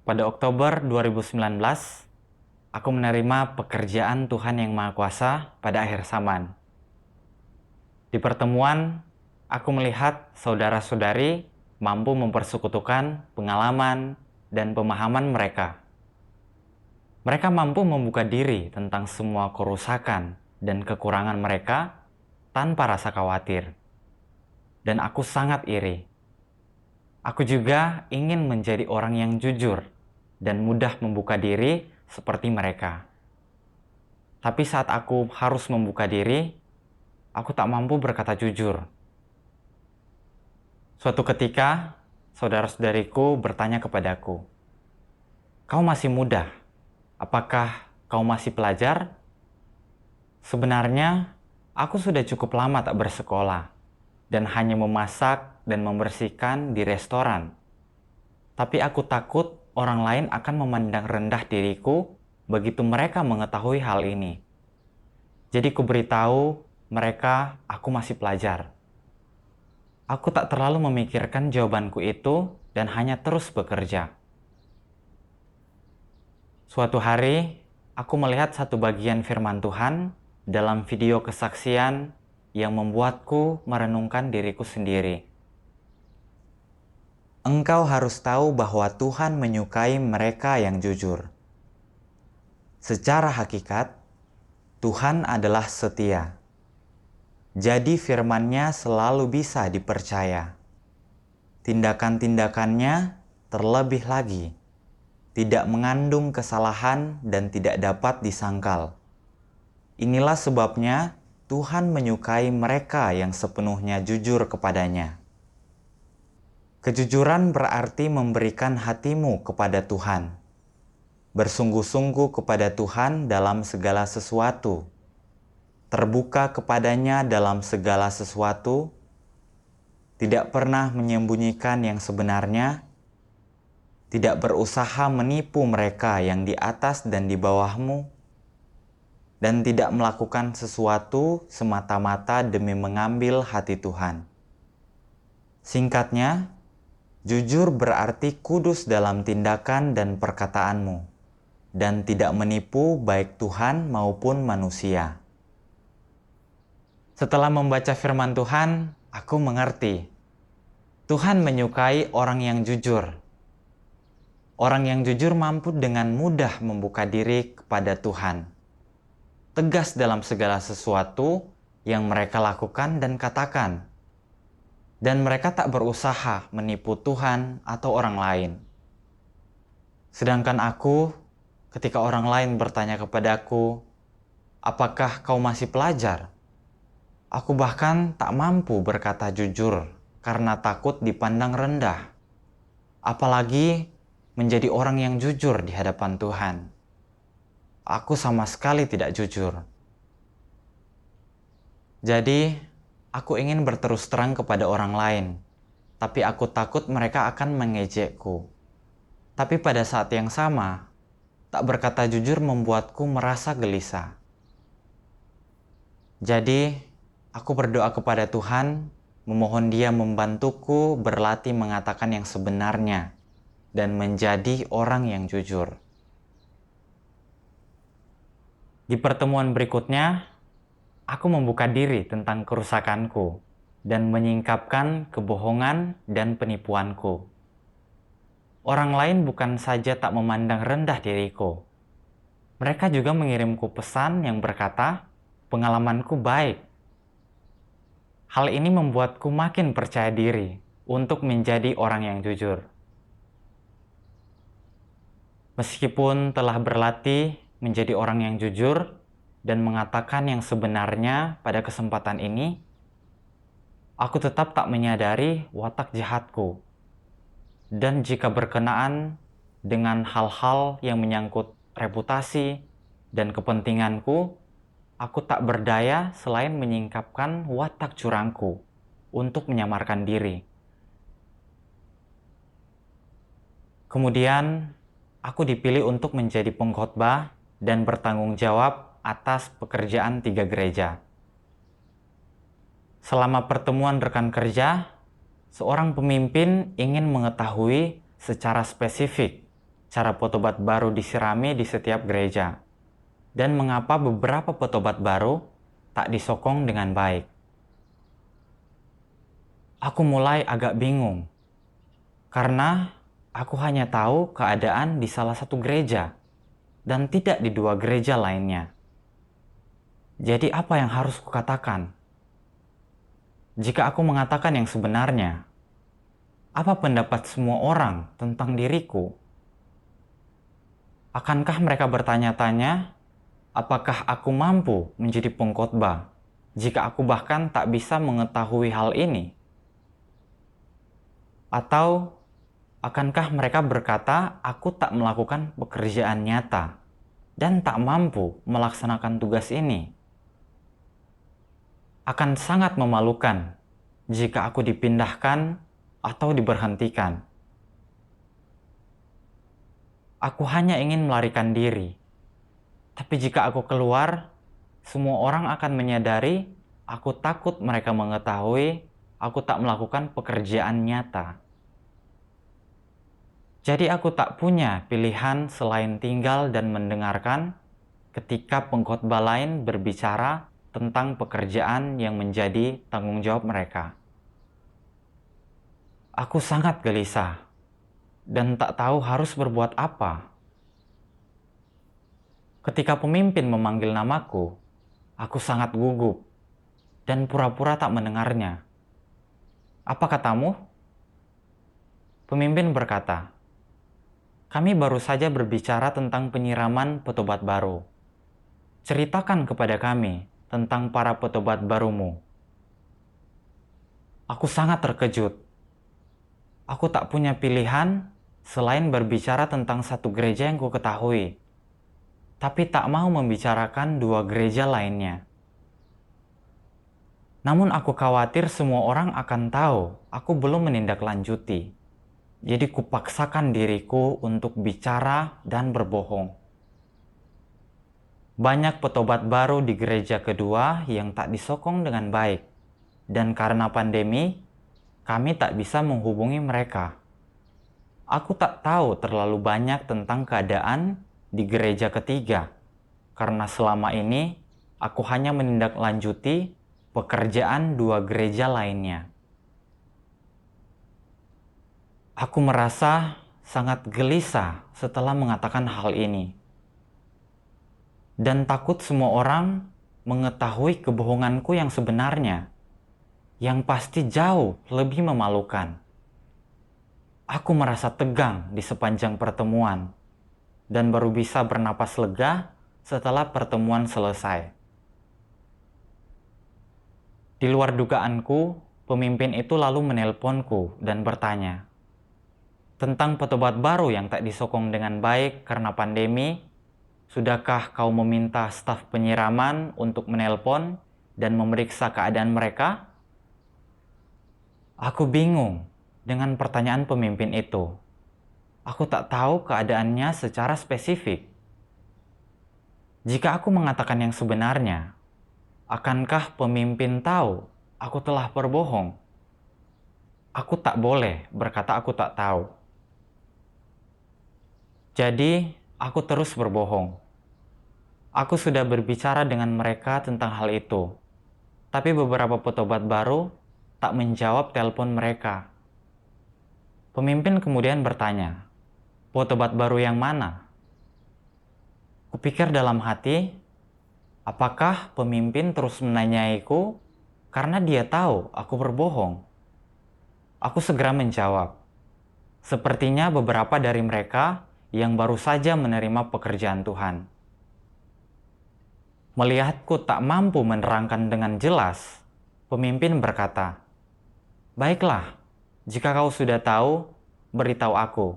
Pada Oktober 2019, aku menerima pekerjaan Tuhan Yang Maha Kuasa pada akhir zaman. Di pertemuan, aku melihat saudara-saudari mampu mempersekutukan pengalaman dan pemahaman mereka. Mereka mampu membuka diri tentang semua kerusakan dan kekurangan mereka tanpa rasa khawatir. Dan aku sangat iri. Aku juga ingin menjadi orang yang jujur dan mudah membuka diri seperti mereka. Tapi saat aku harus membuka diri, aku tak mampu berkata jujur. Suatu ketika, saudara-saudariku bertanya kepadaku, "Kau masih muda, apakah kau masih pelajar?" Sebenarnya, aku sudah cukup lama tak bersekolah dan hanya memasak dan membersihkan di restoran. Tapi aku takut orang lain akan memandang rendah diriku begitu mereka mengetahui hal ini. Jadi kuberitahu mereka aku masih pelajar. Aku tak terlalu memikirkan jawabanku itu dan hanya terus bekerja. Suatu hari, aku melihat satu bagian firman Tuhan dalam video kesaksian yang membuatku merenungkan diriku sendiri. Engkau harus tahu bahwa Tuhan menyukai mereka yang jujur. Secara hakikat, Tuhan adalah setia. Jadi firman-Nya selalu bisa dipercaya. Tindakan-tindakannya terlebih lagi tidak mengandung kesalahan dan tidak dapat disangkal. Inilah sebabnya Tuhan menyukai mereka yang sepenuhnya jujur kepadanya. Kejujuran berarti memberikan hatimu kepada Tuhan, bersungguh-sungguh kepada Tuhan dalam segala sesuatu, terbuka kepadanya dalam segala sesuatu, tidak pernah menyembunyikan yang sebenarnya, tidak berusaha menipu mereka yang di atas dan di bawahmu, dan tidak melakukan sesuatu semata-mata demi mengambil hati Tuhan. Singkatnya, jujur berarti kudus dalam tindakan dan perkataanmu, dan tidak menipu baik Tuhan maupun manusia. Setelah membaca firman Tuhan, aku mengerti. Tuhan menyukai orang yang jujur. Orang yang jujur mampu dengan mudah membuka diri kepada Tuhan. Tegas dalam segala sesuatu yang mereka lakukan dan katakan. Dan mereka tak berusaha menipu Tuhan atau orang lain. Sedangkan aku, ketika orang lain bertanya kepadaku, "Apakah kau masih pelajar?" Aku bahkan tak mampu berkata jujur karena takut dipandang rendah. Apalagi menjadi orang yang jujur di hadapan Tuhan. Aku sama sekali tidak jujur. Jadi, aku ingin berterus terang kepada orang lain, tapi aku takut mereka akan mengejekku. Tapi pada saat yang sama, tak berkata jujur membuatku merasa gelisah. Jadi, aku berdoa kepada Tuhan, memohon Dia membantuku berlatih mengatakan yang sebenarnya dan menjadi orang yang jujur. Di pertemuan berikutnya, aku membuka diri tentang kerusakanku dan menyingkapkan kebohongan dan penipuanku. Orang lain bukan saja tak memandang rendah diriku, mereka juga mengirimku pesan yang berkata, pengalamanku baik. Hal ini membuatku makin percaya diri untuk menjadi orang yang jujur. Meskipun telah berlatih menjadi orang yang jujur dan mengatakan yang sebenarnya pada kesempatan ini, aku tetap tak menyadari watak jahatku. Dan jika berkenaan dengan hal-hal yang menyangkut reputasi dan kepentinganku, aku tak berdaya selain menyingkapkan watak curangku untuk menyamarkan diri. Kemudian, aku dipilih untuk menjadi pengkhotbah dan bertanggung jawab atas pekerjaan 3 gereja. Selama pertemuan rekan kerja, seorang pemimpin ingin mengetahui secara spesifik cara petobat baru disirami di setiap gereja, dan mengapa beberapa petobat baru tak disokong dengan baik. Aku mulai agak bingung, karena aku hanya tahu keadaan di salah satu gereja, dan tidak di dua gereja lainnya. Jadi apa yang harus kukatakan? Jika aku mengatakan yang sebenarnya, apa pendapat semua orang tentang diriku? Akankah mereka bertanya-tanya, apakah aku mampu menjadi pengkhotbah jika aku bahkan tak bisa mengetahui hal ini? Atau akankah mereka berkata, aku tak melakukan pekerjaan nyata dan tak mampu melaksanakan tugas ini? Akan sangat memalukan jika aku dipindahkan atau diberhentikan. Aku hanya ingin melarikan diri. Tapi jika aku keluar, semua orang akan menyadari aku takut mereka mengetahui aku tak melakukan pekerjaan nyata. Jadi aku tak punya pilihan selain tinggal dan mendengarkan ketika pengkhotbah lain berbicara tentang pekerjaan yang menjadi tanggung jawab mereka. Aku sangat gelisah dan tak tahu harus berbuat apa. Ketika pemimpin memanggil namaku, aku sangat gugup dan pura-pura tak mendengarnya. Apa katamu? Pemimpin berkata, kami baru saja berbicara tentang penyiraman petobat baru. Ceritakan kepada kami tentang para petobat barumu. Aku sangat terkejut. Aku tak punya pilihan selain berbicara tentang satu gereja yang ku ketahui, tapi tak mau membicarakan dua gereja lainnya. Namun aku khawatir semua orang akan tahu aku belum menindaklanjuti. Jadi kupaksakan diriku untuk bicara dan berbohong. Banyak petobat baru di gereja kedua yang tak disokong dengan baik. Dan karena pandemi, kami tak bisa menghubungi mereka. Aku tak tahu terlalu banyak tentang keadaan di gereja ketiga, karena selama ini aku hanya menindaklanjuti pekerjaan dua gereja lainnya. Aku merasa sangat gelisah setelah mengatakan hal ini, dan takut semua orang mengetahui kebohonganku yang sebenarnya, yang pasti jauh lebih memalukan. Aku merasa tegang di sepanjang pertemuan, dan baru bisa bernapas lega setelah pertemuan selesai. Di luar dugaanku, pemimpin itu lalu menelponku dan bertanya tentang petobat baru yang tak disokong dengan baik karena pandemi. Sudahkah kau meminta staf penyiraman untuk menelpon dan memeriksa keadaan mereka? Aku bingung dengan pertanyaan pemimpin itu. Aku tak tahu keadaannya secara spesifik. Jika aku mengatakan yang sebenarnya, akankah pemimpin tahu aku telah berbohong? Aku tak boleh berkata aku tak tahu. Jadi, aku terus berbohong. Aku sudah berbicara dengan mereka tentang hal itu, tapi beberapa petobat baru tak menjawab telepon mereka. Pemimpin kemudian bertanya, petobat baru yang mana? Kupikir dalam hati, apakah pemimpin terus menanyaiku karena dia tahu aku berbohong? Aku segera menjawab, sepertinya beberapa dari mereka yang baru saja menerima pekerjaan Tuhan. Melihatku tak mampu menerangkan dengan jelas, pemimpin berkata, baiklah, jika kau sudah tahu, beritahu aku.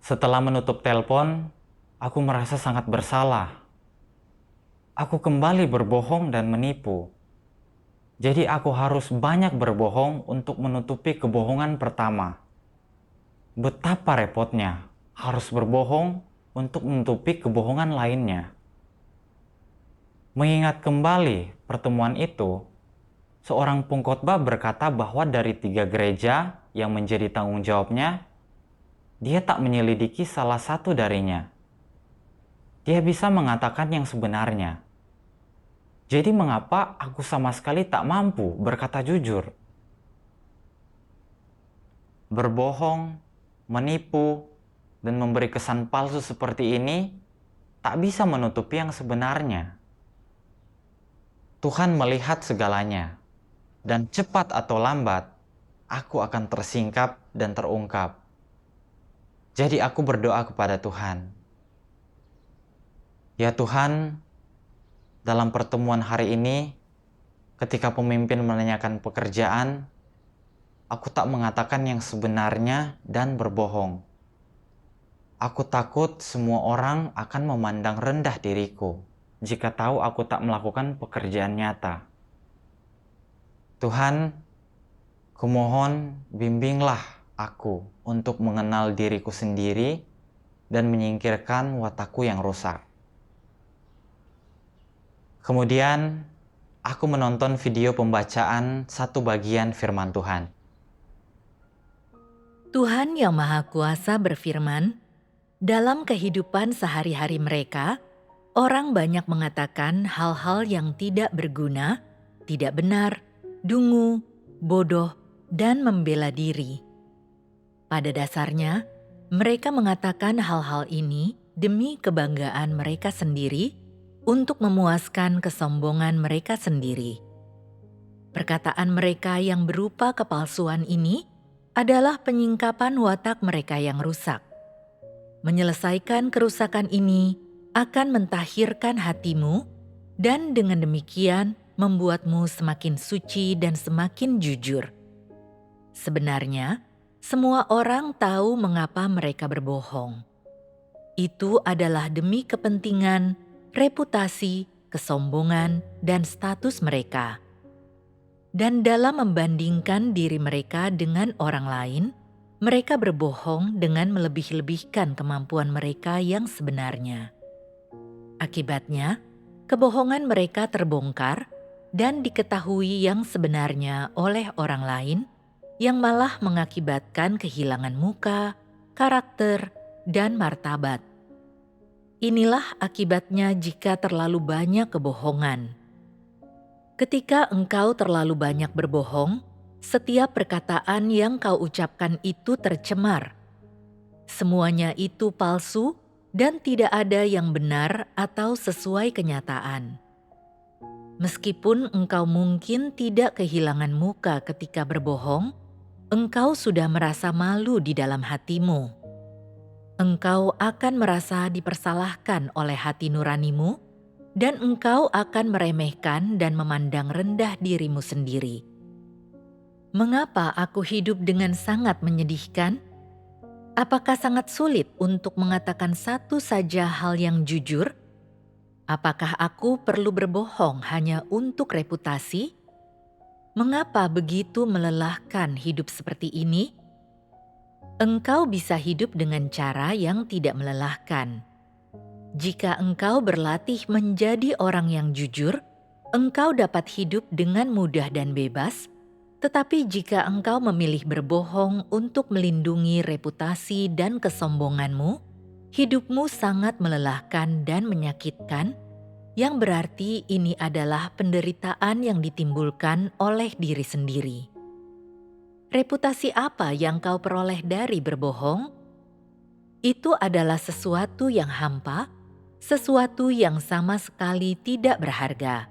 Setelah menutup telepon, aku merasa sangat bersalah. Aku kembali berbohong dan menipu. Jadi aku harus banyak berbohong untuk menutupi kebohongan pertama. Betapa repotnya harus berbohong untuk menutupi kebohongan lainnya. Mengingat kembali pertemuan itu, seorang pengkhotbah berkata bahwa dari 3 gereja yang menjadi tanggung jawabnya, dia tak menyelidiki salah satu darinya. Dia bisa mengatakan yang sebenarnya. Jadi mengapa aku sama sekali tak mampu berkata jujur? Berbohong, menipu, dan memberi kesan palsu seperti ini tak bisa menutupi yang sebenarnya. Tuhan melihat segalanya, dan cepat atau lambat, aku akan tersingkap dan terungkap. Jadi aku berdoa kepada Tuhan. Ya Tuhan, dalam pertemuan hari ini, ketika pemimpin menanyakan pekerjaan, aku tak mengatakan yang sebenarnya dan berbohong. Aku takut semua orang akan memandang rendah diriku jika tahu aku tak melakukan pekerjaan nyata. Tuhan, kumohon bimbinglah aku untuk mengenal diriku sendiri dan menyingkirkan watakku yang rusak. Kemudian, aku menonton video pembacaan satu bagian firman Tuhan. Tuhan Yang Maha Kuasa berfirman, dalam kehidupan sehari-hari mereka, orang banyak mengatakan hal-hal yang tidak berguna, tidak benar, dungu, bodoh, dan membela diri. Pada dasarnya, mereka mengatakan hal-hal ini demi kebanggaan mereka sendiri untuk memuaskan kesombongan mereka sendiri. Perkataan mereka yang berupa kepalsuan ini adalah penyingkapan watak mereka yang rusak. Menyelesaikan kerusakan ini akan mentahirkan hatimu dan dengan demikian membuatmu semakin suci dan semakin jujur. Sebenarnya, semua orang tahu mengapa mereka berbohong. Itu adalah demi kepentingan, reputasi, kesombongan, dan status mereka. Dan dalam membandingkan diri mereka dengan orang lain, mereka berbohong dengan melebih-lebihkan kemampuan mereka yang sebenarnya. Akibatnya, kebohongan mereka terbongkar dan diketahui yang sebenarnya oleh orang lain, yang malah mengakibatkan kehilangan muka, karakter, dan martabat. Inilah akibatnya jika terlalu banyak kebohongan. Ketika engkau terlalu banyak berbohong, setiap perkataan yang kau ucapkan itu tercemar. Semuanya itu palsu dan tidak ada yang benar atau sesuai kenyataan. Meskipun engkau mungkin tidak kehilangan muka ketika berbohong, engkau sudah merasa malu di dalam hatimu. Engkau akan merasa dipersalahkan oleh hati nuranimu, dan engkau akan meremehkan dan memandang rendah dirimu sendiri. Mengapa aku hidup dengan sangat menyedihkan? Apakah sangat sulit untuk mengatakan satu saja hal yang jujur? Apakah aku perlu berbohong hanya untuk reputasi? Mengapa begitu melelahkan hidup seperti ini? Engkau bisa hidup dengan cara yang tidak melelahkan. Jika engkau berlatih menjadi orang yang jujur, engkau dapat hidup dengan mudah dan bebas. Tetapi jika engkau memilih berbohong untuk melindungi reputasi dan kesombonganmu, hidupmu sangat melelahkan dan menyakitkan, yang berarti ini adalah penderitaan yang ditimbulkan oleh diri sendiri. Reputasi apa yang kau peroleh dari berbohong? Itu adalah sesuatu yang hampa, sesuatu yang sama sekali tidak berharga.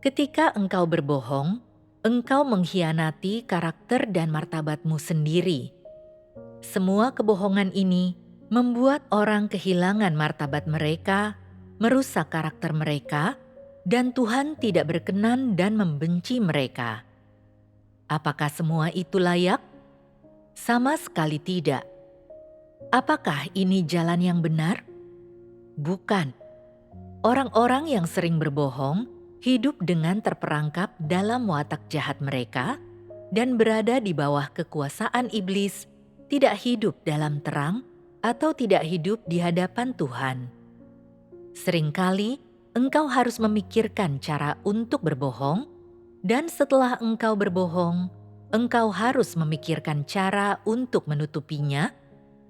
Ketika engkau berbohong, engkau mengkhianati karakter dan martabatmu sendiri. Semua kebohongan ini membuat orang kehilangan martabat mereka, merusak karakter mereka, dan Tuhan tidak berkenan dan membenci mereka. Apakah semua itu layak? Sama sekali tidak. Apakah ini jalan yang benar? Bukan. Orang-orang yang sering berbohong hidup dengan terperangkap dalam watak jahat mereka dan berada di bawah kekuasaan iblis, tidak hidup dalam terang atau tidak hidup di hadapan Tuhan. Seringkali engkau harus memikirkan cara untuk berbohong, dan setelah engkau berbohong, engkau harus memikirkan cara untuk menutupinya,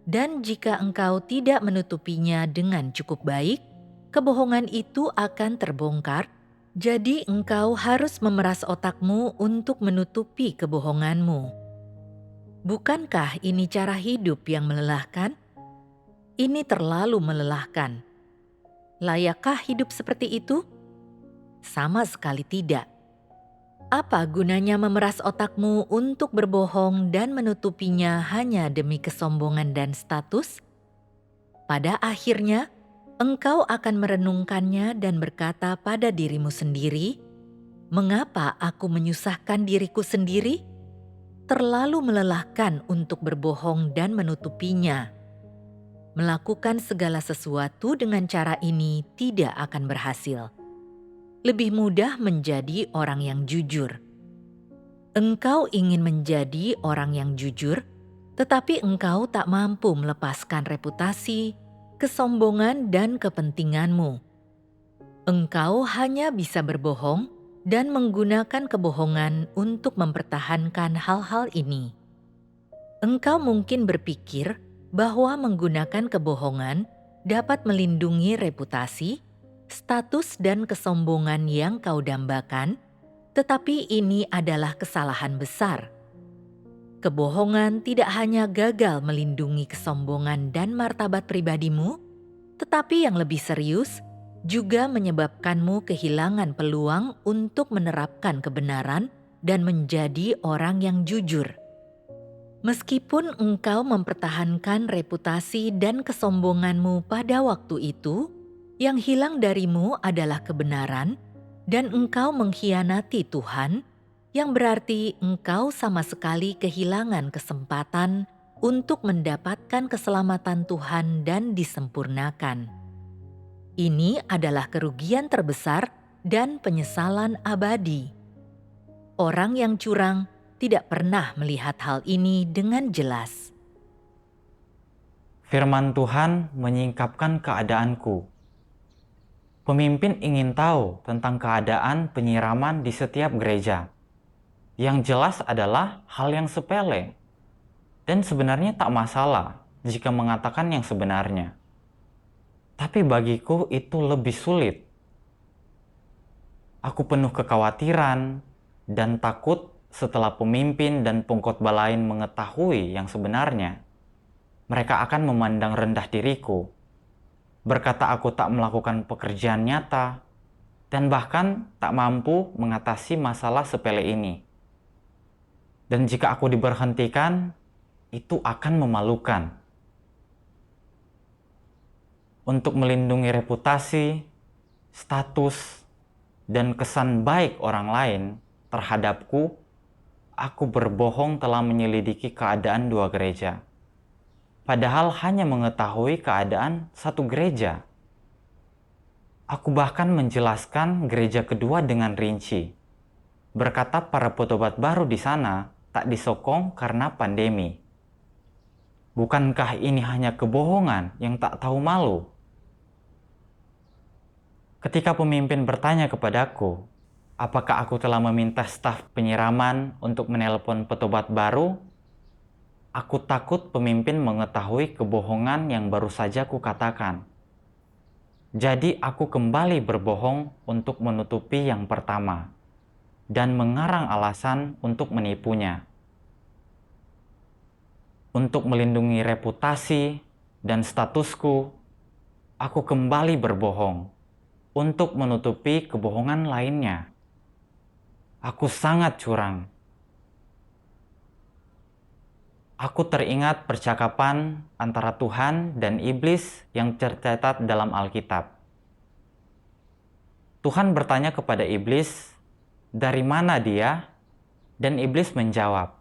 Dan jika engkau tidak menutupinya dengan cukup baik, kebohongan itu akan terbongkar. Jadi engkau harus memeras otakmu untuk menutupi kebohonganmu. Bukankah ini cara hidup yang melelahkan? Ini terlalu melelahkan. Layakkah hidup seperti itu? Sama sekali tidak. Apa gunanya memeras otakmu untuk berbohong dan menutupinya hanya demi kesombongan dan status? Pada akhirnya, engkau akan merenungkannya dan berkata pada dirimu sendiri, "Mengapa aku menyusahkan diriku sendiri? Terlalu melelahkan untuk berbohong dan menutupinya." Melakukan segala sesuatu dengan cara ini tidak akan berhasil. Lebih mudah menjadi orang yang jujur. Engkau ingin menjadi orang yang jujur, tetapi engkau tak mampu melepaskan reputasi, kesombongan, dan kepentinganmu. Engkau hanya bisa berbohong dan menggunakan kebohongan untuk mempertahankan hal-hal ini. Engkau mungkin berpikir bahwa menggunakan kebohongan dapat melindungi reputasi, status, dan kesombongan yang kau dambakan, tetapi ini adalah kesalahan besar. Kebohongan tidak hanya gagal melindungi kesombongan dan martabat pribadimu, tetapi yang lebih serius, juga menyebabkanmu kehilangan peluang untuk menerapkan kebenaran dan menjadi orang yang jujur. Meskipun engkau mempertahankan reputasi dan kesombonganmu pada waktu itu, yang hilang darimu adalah kebenaran, dan engkau mengkhianati Tuhan, yang berarti engkau sama sekali kehilangan kesempatan untuk mendapatkan keselamatan Tuhan dan disempurnakan. Ini adalah kerugian terbesar dan penyesalan abadi. Orang yang curang tidak pernah melihat hal ini dengan jelas. Firman Tuhan menyingkapkan keadaanku. Pemimpin ingin tahu tentang keadaan penyiraman di setiap gereja. Yang jelas adalah hal yang sepele, dan sebenarnya tak masalah jika mengatakan yang sebenarnya. Tapi bagiku itu lebih sulit. Aku penuh kekhawatiran dan takut setelah pemimpin dan pengkhotbah lain mengetahui yang sebenarnya. Mereka akan memandang rendah diriku, berkata aku tak melakukan pekerjaan nyata, dan bahkan tak mampu mengatasi masalah sepele ini. Dan jika aku diberhentikan, itu akan memalukan. Untuk melindungi reputasi, status, dan kesan baik orang lain terhadapku, aku berbohong telah menyelidiki keadaan 2 gereja. Padahal hanya mengetahui keadaan 1 gereja. Aku bahkan menjelaskan gereja kedua dengan rinci. Berkata para petobat baru di sana tak disokong karena pandemi. Bukankah ini hanya kebohongan yang tak tahu malu? Ketika pemimpin bertanya kepadaku, apakah aku telah meminta staf penyiraman untuk menelpon petobat baru? Aku takut pemimpin mengetahui kebohongan yang baru saja kukatakan. Jadi aku kembali berbohong untuk menutupi yang pertama dan mengarang alasan untuk menipunya. Untuk melindungi reputasi dan statusku, aku kembali berbohong untuk menutupi kebohongan lainnya. Aku sangat curang. Aku teringat percakapan antara Tuhan dan iblis yang tercatat dalam Alkitab. Tuhan bertanya kepada iblis, "Dari mana dia?" Dan iblis menjawab,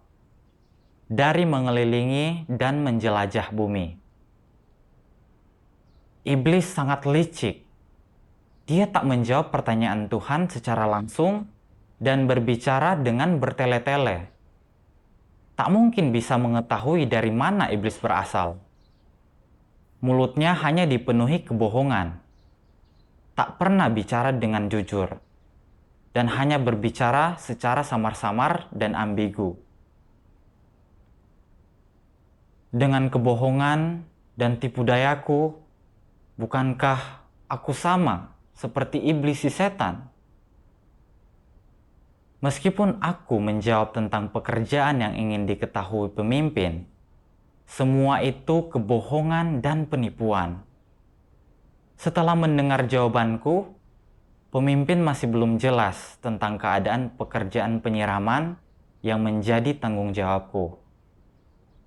"Dari mengelilingi dan menjelajah bumi." Iblis sangat licik. Dia tak menjawab pertanyaan Tuhan secara langsung dan berbicara dengan bertele-tele. Tak mungkin bisa mengetahui dari mana iblis berasal. Mulutnya hanya dipenuhi kebohongan. Tak pernah bicara dengan jujur. Dan hanya berbicara secara samar-samar dan ambigu. Dengan kebohongan dan tipu dayaku, bukankah aku sama seperti iblis si setan? Meskipun aku menjawab tentang pekerjaan yang ingin diketahui pemimpin, semua itu kebohongan dan penipuan. Setelah mendengar jawabanku, pemimpin masih belum jelas tentang keadaan pekerjaan penyiraman yang menjadi tanggung jawabku.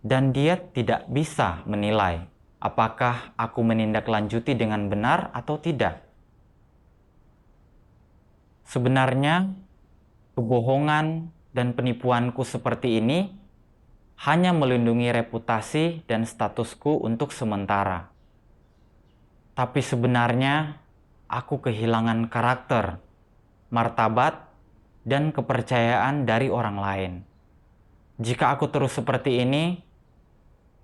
Dan dia tidak bisa menilai apakah aku menindaklanjuti dengan benar atau tidak. Sebenarnya, kebohongan dan penipuanku seperti ini hanya melindungi reputasi dan statusku untuk sementara. Tapi sebenarnya aku kehilangan karakter, martabat, dan kepercayaan dari orang lain. Jika aku terus seperti ini,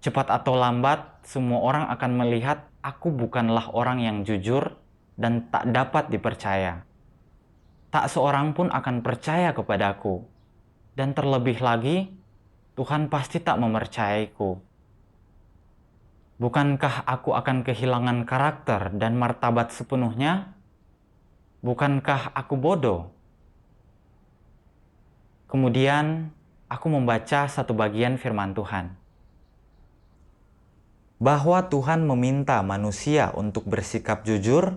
cepat atau lambat semua orang akan melihat aku bukanlah orang yang jujur dan tak dapat dipercaya. Tak seorang pun akan percaya kepadaku. Dan terlebih lagi, Tuhan pasti tak mempercayaiku. Bukankah aku akan kehilangan karakter dan martabat sepenuhnya? Bukankah aku bodoh? Kemudian, aku membaca satu bagian firman Tuhan. Bahwa Tuhan meminta manusia untuk bersikap jujur,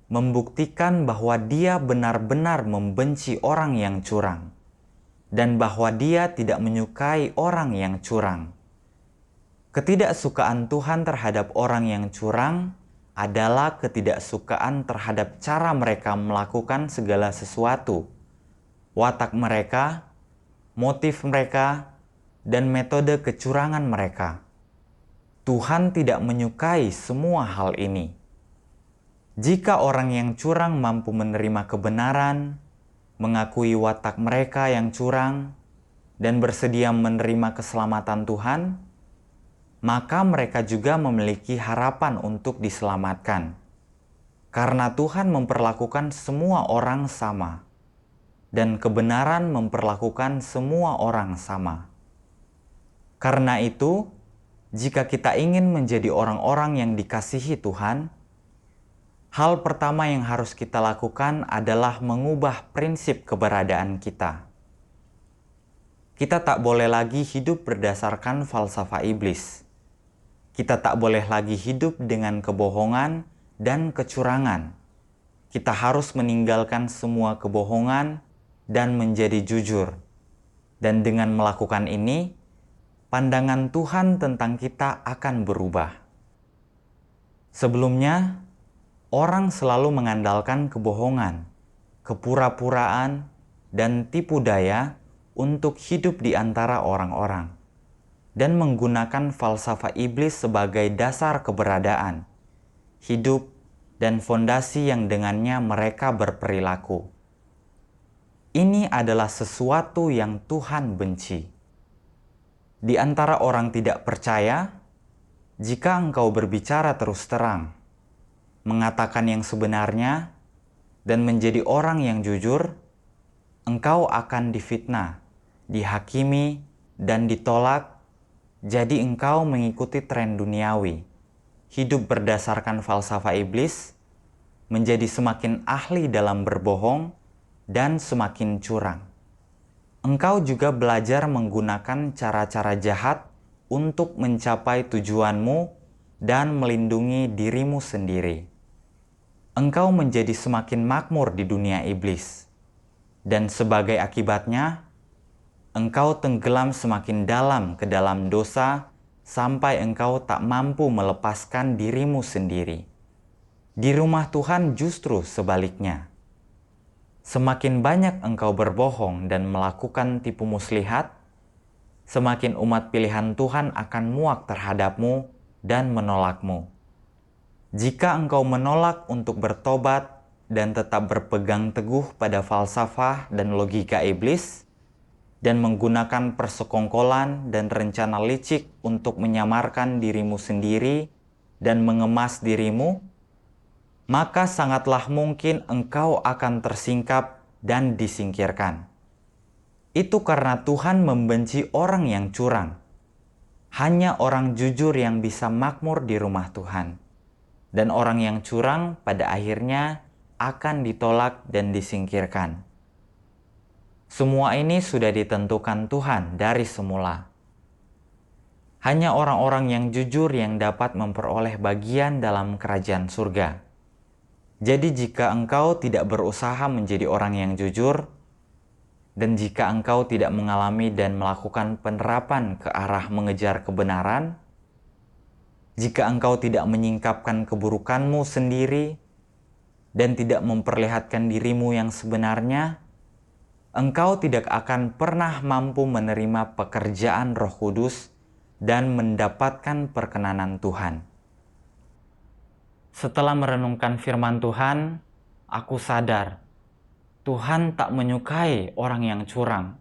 membuktikan bahwa dia benar-benar membenci orang yang curang, dan bahwa dia tidak menyukai orang yang curang. Ketidaksukaan Tuhan terhadap orang yang curang adalah ketidaksukaan terhadap cara mereka melakukan segala sesuatu, watak mereka, motif mereka, dan metode kecurangan mereka. Tuhan tidak menyukai semua hal ini. Jika orang yang curang mampu menerima kebenaran, mengakui watak mereka yang curang, dan bersedia menerima keselamatan Tuhan, maka mereka juga memiliki harapan untuk diselamatkan. Karena Tuhan memperlakukan semua orang sama, dan kebenaran memperlakukan semua orang sama. Karena itu, jika kita ingin menjadi orang-orang yang dikasihi Tuhan, hal pertama yang harus kita lakukan adalah mengubah prinsip keberadaan kita. Kita tak boleh lagi hidup berdasarkan falsafah iblis. Kita tak boleh lagi hidup dengan kebohongan dan kecurangan. Kita harus meninggalkan semua kebohongan dan menjadi jujur. Dan dengan melakukan ini, pandangan Tuhan tentang kita akan berubah. Sebelumnya, orang selalu mengandalkan kebohongan, kepura-puraan, dan tipu daya untuk hidup di antara orang-orang, dan menggunakan falsafah iblis sebagai dasar keberadaan, hidup, dan fondasi yang dengannya mereka berperilaku. Ini adalah sesuatu yang Tuhan benci. Di antara orang tidak percaya, jika engkau berbicara terus terang, mengatakan yang sebenarnya, dan menjadi orang yang jujur, engkau akan difitnah, dihakimi, dan ditolak. Jadi engkau mengikuti tren duniawi, hidup berdasarkan falsafah iblis, menjadi semakin ahli dalam berbohong, dan semakin curang. Engkau juga belajar menggunakan cara-cara jahat untuk mencapai tujuanmu dan melindungi dirimu sendiri. Engkau menjadi semakin makmur di dunia iblis, dan sebagai akibatnya, engkau tenggelam semakin dalam ke dalam dosa sampai engkau tak mampu melepaskan dirimu sendiri. Di rumah Tuhan justru sebaliknya. Semakin banyak engkau berbohong dan melakukan tipu muslihat, semakin umat pilihan Tuhan akan muak terhadapmu dan menolakmu. Jika engkau menolak untuk bertobat dan tetap berpegang teguh pada falsafah dan logika iblis, dan menggunakan persekongkolan dan rencana licik untuk menyamarkan dirimu sendiri dan mengemas dirimu, maka sangatlah mungkin engkau akan tersingkap dan disingkirkan. Itu karena Tuhan membenci orang yang curang. Hanya orang jujur yang bisa makmur di rumah Tuhan. Dan orang yang curang pada akhirnya akan ditolak dan disingkirkan. Semua ini sudah ditentukan Tuhan dari semula. Hanya orang-orang yang jujur yang dapat memperoleh bagian dalam kerajaan surga. Jadi jika engkau tidak berusaha menjadi orang yang jujur, dan jika engkau tidak mengalami dan melakukan penerapan ke arah mengejar kebenaran, jika engkau tidak menyingkapkan keburukanmu sendiri dan tidak memperlihatkan dirimu yang sebenarnya, engkau tidak akan pernah mampu menerima pekerjaan Roh Kudus dan mendapatkan perkenanan Tuhan. Setelah merenungkan firman Tuhan, aku sadar Tuhan tak menyukai orang yang curang,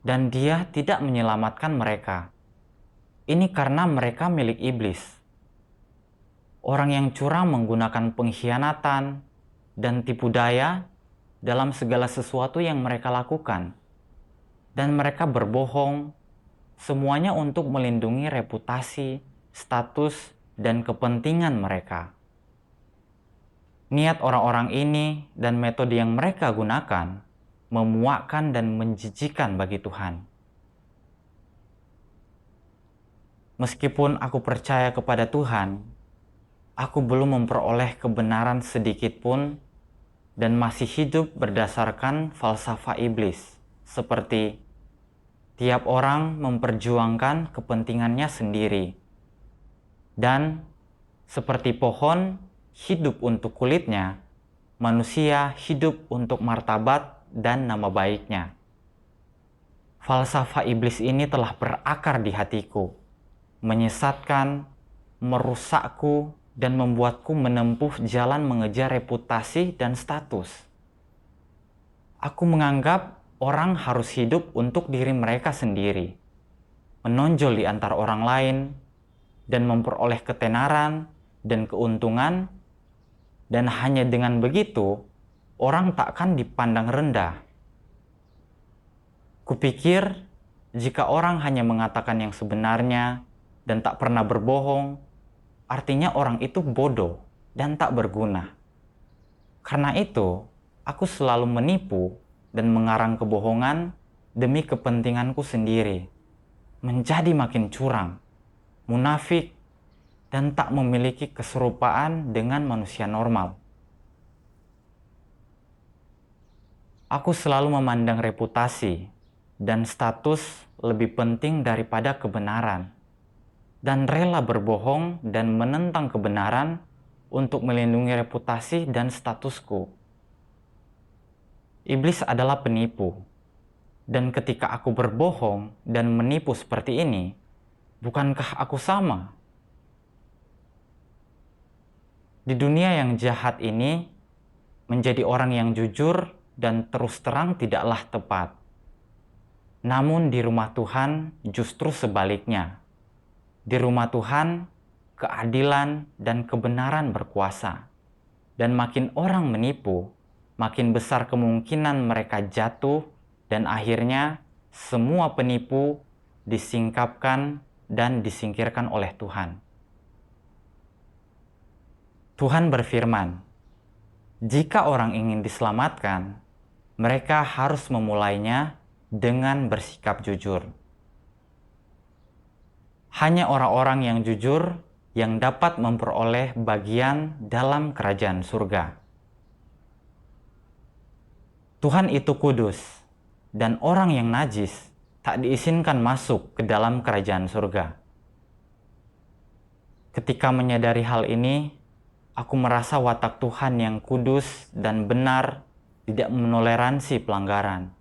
dan Dia tidak menyelamatkan mereka. Ini karena mereka milik iblis. Orang yang curang menggunakan pengkhianatan dan tipu daya dalam segala sesuatu yang mereka lakukan. Dan mereka berbohong, semuanya untuk melindungi reputasi, status, dan kepentingan mereka. Niat orang-orang ini dan metode yang mereka gunakan memuakkan dan menjijikan bagi Tuhan. Meskipun aku percaya kepada Tuhan, aku belum memperoleh kebenaran sedikit pun dan masih hidup berdasarkan falsafah iblis, seperti tiap orang memperjuangkan kepentingannya sendiri. Dan seperti pohon hidup untuk kulitnya, manusia hidup untuk martabat dan nama baiknya. Falsafah iblis ini telah berakar di hatiku, menyesatkan, merusakku, dan membuatku menempuh jalan mengejar reputasi dan status. Aku menganggap orang harus hidup untuk diri mereka sendiri, menonjol di antara orang lain, dan memperoleh ketenaran dan keuntungan, dan hanya dengan begitu, orang takkan dipandang rendah. Kupikir, jika orang hanya mengatakan yang sebenarnya dan tak pernah berbohong, artinya orang itu bodoh dan tak berguna. Karena itu, aku selalu menipu dan mengarang kebohongan demi kepentinganku sendiri, menjadi makin curang, munafik, dan tak memiliki keserupaan dengan manusia normal. Aku selalu memandang reputasi dan status lebih penting daripada kebenaran, dan rela berbohong dan menentang kebenaran untuk melindungi reputasi dan statusku. Iblis adalah penipu, dan ketika aku berbohong dan menipu seperti ini, bukankah aku sama? Di dunia yang jahat ini, menjadi orang yang jujur dan terus terang tidaklah tepat. Namun di rumah Tuhan justru sebaliknya. Di rumah Tuhan, keadilan dan kebenaran berkuasa. Dan makin orang menipu, makin besar kemungkinan mereka jatuh dan akhirnya semua penipu disingkapkan dan disingkirkan oleh Tuhan. Tuhan berfirman, jika orang ingin diselamatkan, mereka harus memulainya dengan bersikap jujur. Hanya orang-orang yang jujur yang dapat memperoleh bagian dalam kerajaan surga. Tuhan itu kudus, dan orang yang najis tak diizinkan masuk ke dalam kerajaan surga. Ketika menyadari hal ini, aku merasa watak Tuhan yang kudus dan benar tidak menoleransi pelanggaran.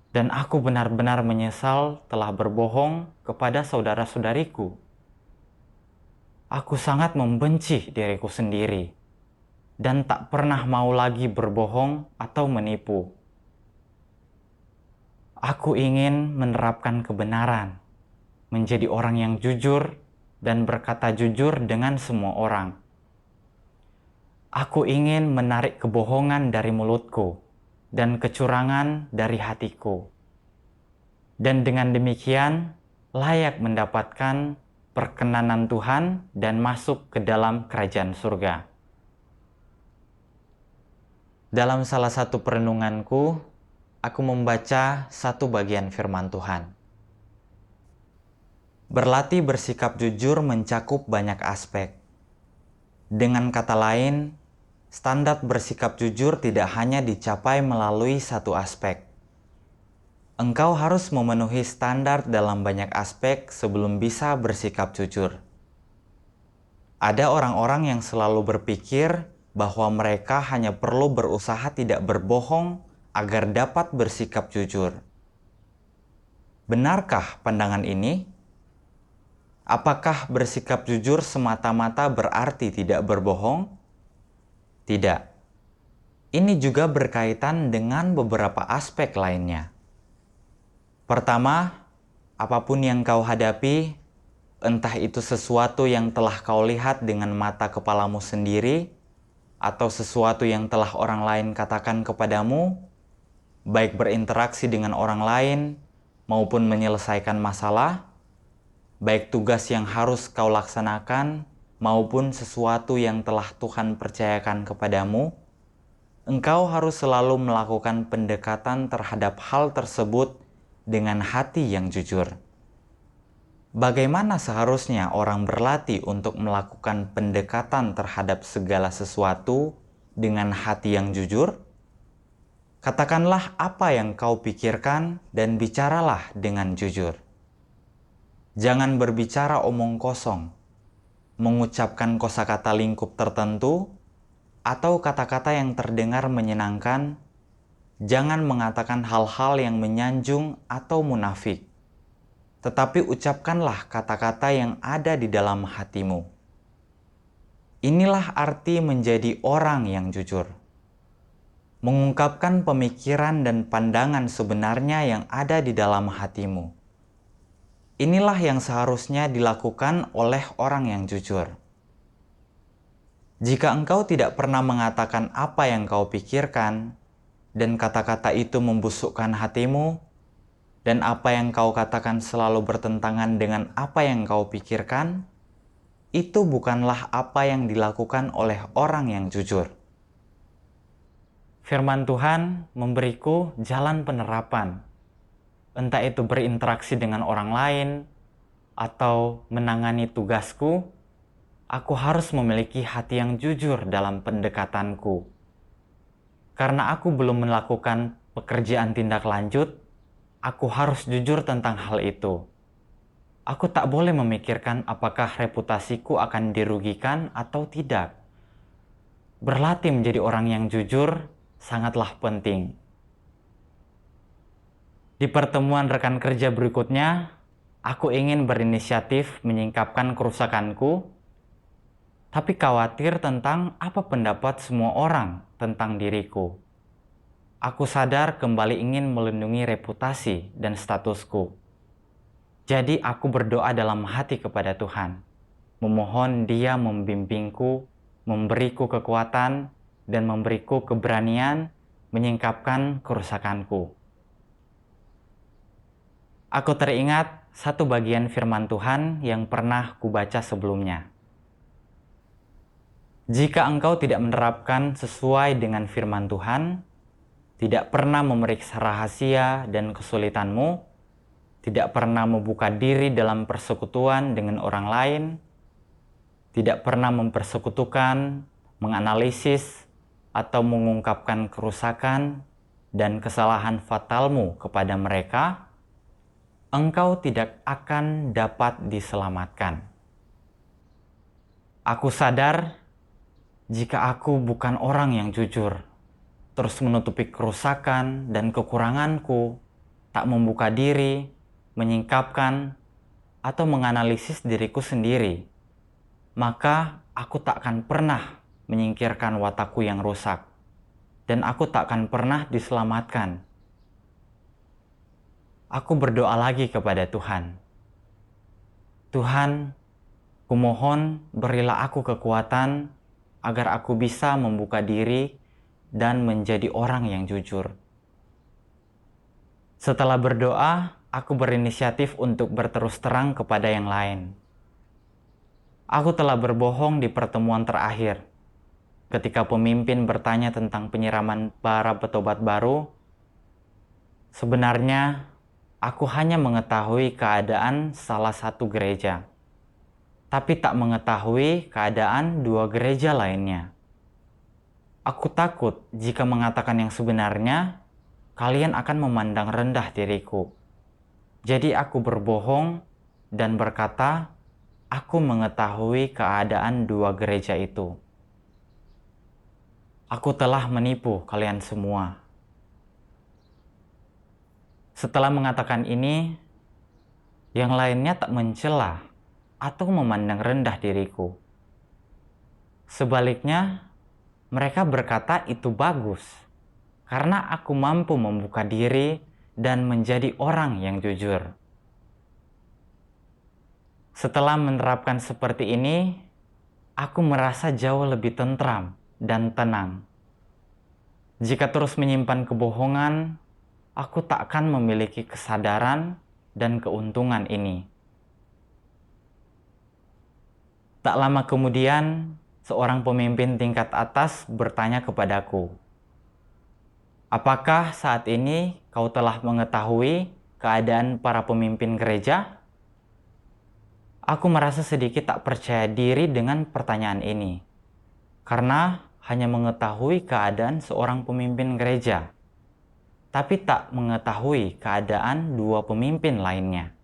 Dan aku benar-benar menyesal telah berbohong kepada saudara-saudariku. Aku sangat membenci diriku sendiri dan tak pernah mau lagi berbohong atau menipu. Aku ingin menerapkan kebenaran, menjadi orang yang jujur dan berkata jujur dengan semua orang. Aku ingin menarik kebohongan dari mulutku dan kecurangan dari hatiku. Dan dengan demikian, layak mendapatkan perkenanan Tuhan dan masuk ke dalam kerajaan surga. Dalam salah satu perenunganku, aku membaca satu bagian firman Tuhan. Berlatih bersikap jujur mencakup banyak aspek. Dengan kata lain, standar bersikap jujur tidak hanya dicapai melalui satu aspek. Engkau harus memenuhi standar dalam banyak aspek sebelum bisa bersikap jujur. Ada orang-orang yang selalu berpikir bahwa mereka hanya perlu berusaha tidak berbohong agar dapat bersikap jujur. Benarkah pandangan ini? Apakah bersikap jujur semata-mata berarti tidak berbohong? Tidak. Ini juga berkaitan dengan beberapa aspek lainnya. Pertama, apapun yang kau hadapi, entah itu sesuatu yang telah kau lihat dengan mata kepalamu sendiri, atau sesuatu yang telah orang lain katakan kepadamu, baik berinteraksi dengan orang lain maupun menyelesaikan masalah, baik tugas yang harus kau laksanakan maupun sesuatu yang telah Tuhan percayakan kepadamu, engkau harus selalu melakukan pendekatan terhadap hal tersebut dengan hati yang jujur. Bagaimana seharusnya orang berlatih untuk melakukan pendekatan terhadap segala sesuatu dengan hati yang jujur? Katakanlah apa yang kau pikirkan dan bicaralah dengan jujur. Jangan berbicara omong kosong, mengucapkan kosakata lingkup tertentu, atau kata-kata yang terdengar menyenangkan. Jangan mengatakan hal-hal yang menyanjung atau munafik, tetapi ucapkanlah kata-kata yang ada di dalam hatimu. Inilah arti menjadi orang yang jujur. Mengungkapkan pemikiran dan pandangan sebenarnya yang ada di dalam hatimu. Inilah yang seharusnya dilakukan oleh orang yang jujur. Jika engkau tidak pernah mengatakan apa yang kau pikirkan, dan kata-kata itu membusukkan hatimu, dan apa yang kau katakan selalu bertentangan dengan apa yang kau pikirkan, itu bukanlah apa yang dilakukan oleh orang yang jujur. Firman Tuhan memberiku jalan penerapan, entah itu berinteraksi dengan orang lain, atau menangani tugasku. Aku harus memiliki hati yang jujur dalam pendekatanku. Karena aku belum melakukan pekerjaan tindak lanjut, aku harus jujur tentang hal itu. Aku tak boleh memikirkan apakah reputasiku akan dirugikan atau tidak. Berlatih menjadi orang yang jujur sangatlah penting. Di pertemuan rekan kerja berikutnya, aku ingin berinisiatif menyingkapkan kerusakanku, tapi khawatir tentang apa pendapat semua orang tentang diriku. Aku sadar kembali ingin melindungi reputasi dan statusku. Jadi aku berdoa dalam hati kepada Tuhan, memohon Dia membimbingku, memberiku kekuatan, dan memberiku keberanian menyingkapkan kerusakanku. Aku teringat satu bagian firman Tuhan yang pernah kubaca sebelumnya. Jika engkau tidak menerapkan sesuai dengan firman Tuhan, tidak pernah memeriksa rahasia dan kesulitanmu, tidak pernah membuka diri dalam persekutuan dengan orang lain, tidak pernah mempersekutukan, menganalisis, atau mengungkapkan kerusakan dan kesalahan fatalmu kepada mereka, engkau tidak akan dapat diselamatkan. Aku sadar jika aku bukan orang yang jujur, terus menutupi kerusakan dan kekuranganku, tak membuka diri, menyingkapkan, atau menganalisis diriku sendiri, maka aku tak akan pernah menyingkirkan watakku yang rusak, dan aku tak akan pernah diselamatkan. Aku berdoa lagi kepada Tuhan. Tuhan, kumohon berilah aku kekuatan agar aku bisa membuka diri dan menjadi orang yang jujur. Setelah berdoa, aku berinisiatif untuk berterus terang kepada yang lain. Aku telah berbohong di pertemuan terakhir. Ketika pemimpin bertanya tentang penyiraman para petobat baru, sebenarnya aku hanya mengetahui keadaan salah satu gereja, tapi tak mengetahui keadaan dua gereja lainnya. Aku takut jika mengatakan yang sebenarnya, kalian akan memandang rendah diriku. Jadi aku berbohong dan berkata, aku mengetahui keadaan dua gereja itu. Aku telah menipu kalian semua. Setelah mengatakan ini, yang lainnya tak mencela atau memandang rendah diriku. Sebaliknya, mereka berkata itu bagus, karena aku mampu membuka diri dan menjadi orang yang jujur. Setelah menerapkan seperti ini, aku merasa jauh lebih tentram dan tenang. Jika terus menyimpan kebohongan, aku tak akan memiliki kesadaran dan keuntungan ini. Tak lama kemudian, seorang pemimpin tingkat atas bertanya kepadaku, "Apakah saat ini kau telah mengetahui keadaan para pemimpin gereja?" Aku merasa sedikit tak percaya diri dengan pertanyaan ini, karena hanya mengetahui keadaan seorang pemimpin gereja, tapi tak mengetahui keadaan dua pemimpin lainnya.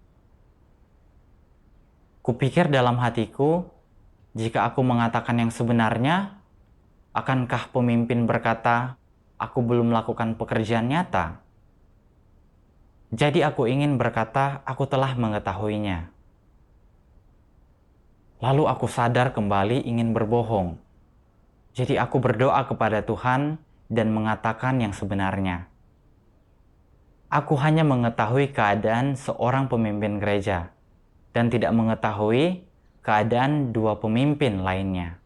Kupikir dalam hatiku, jika aku mengatakan yang sebenarnya, akankah pemimpin berkata, aku belum melakukan pekerjaan nyata? Jadi aku ingin berkata, aku telah mengetahuinya. Lalu aku sadar kembali ingin berbohong. Jadi aku berdoa kepada Tuhan dan mengatakan yang sebenarnya. Aku hanya mengetahui keadaan seorang pemimpin gereja dan tidak mengetahui keadaan dua pemimpin lainnya.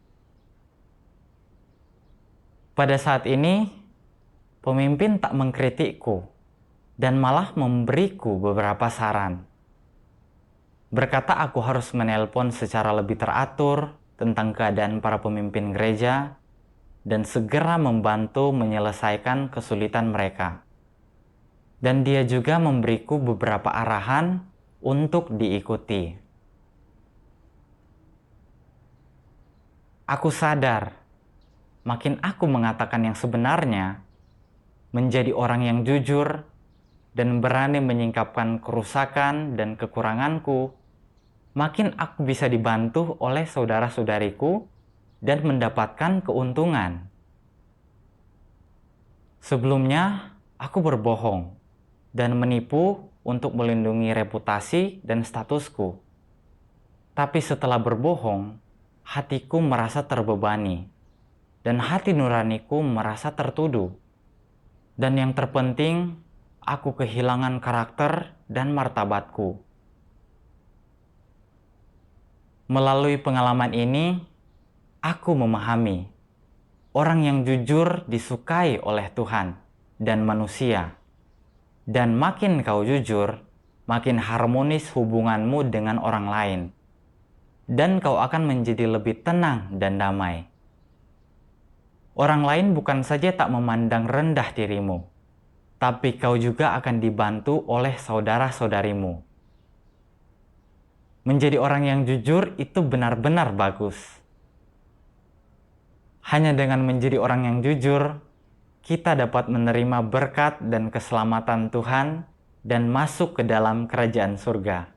Pada saat ini, pemimpin tak mengkritikku dan malah memberiku beberapa saran. Berkata aku harus menelpon secara lebih teratur tentang keadaan para pemimpin gereja dan segera membantu menyelesaikan kesulitan mereka. Dan dia juga memberiku beberapa arahan untuk diikuti. Aku sadar, makin aku mengatakan yang sebenarnya, menjadi orang yang jujur dan berani menyingkapkan kerusakan dan kekuranganku, makin aku bisa dibantu oleh saudara-saudariku dan mendapatkan keuntungan. Sebelumnya, aku berbohong dan menipu untuk melindungi reputasi dan statusku. Tapi setelah berbohong, hatiku merasa terbebani dan hati nuraniku merasa tertuduh. Dan yang terpenting, aku kehilangan karakter dan martabatku. Melalui pengalaman ini, aku memahami orang yang jujur disukai oleh Tuhan dan manusia. Dan makin kau jujur, makin harmonis hubunganmu dengan orang lain. Dan kau akan menjadi lebih tenang dan damai. Orang lain bukan saja tak memandang rendah dirimu, tapi kau juga akan dibantu oleh saudara-saudarimu. Menjadi orang yang jujur itu benar-benar bagus. Hanya dengan menjadi orang yang jujur, kita dapat menerima berkat dan keselamatan Tuhan dan masuk ke dalam kerajaan surga.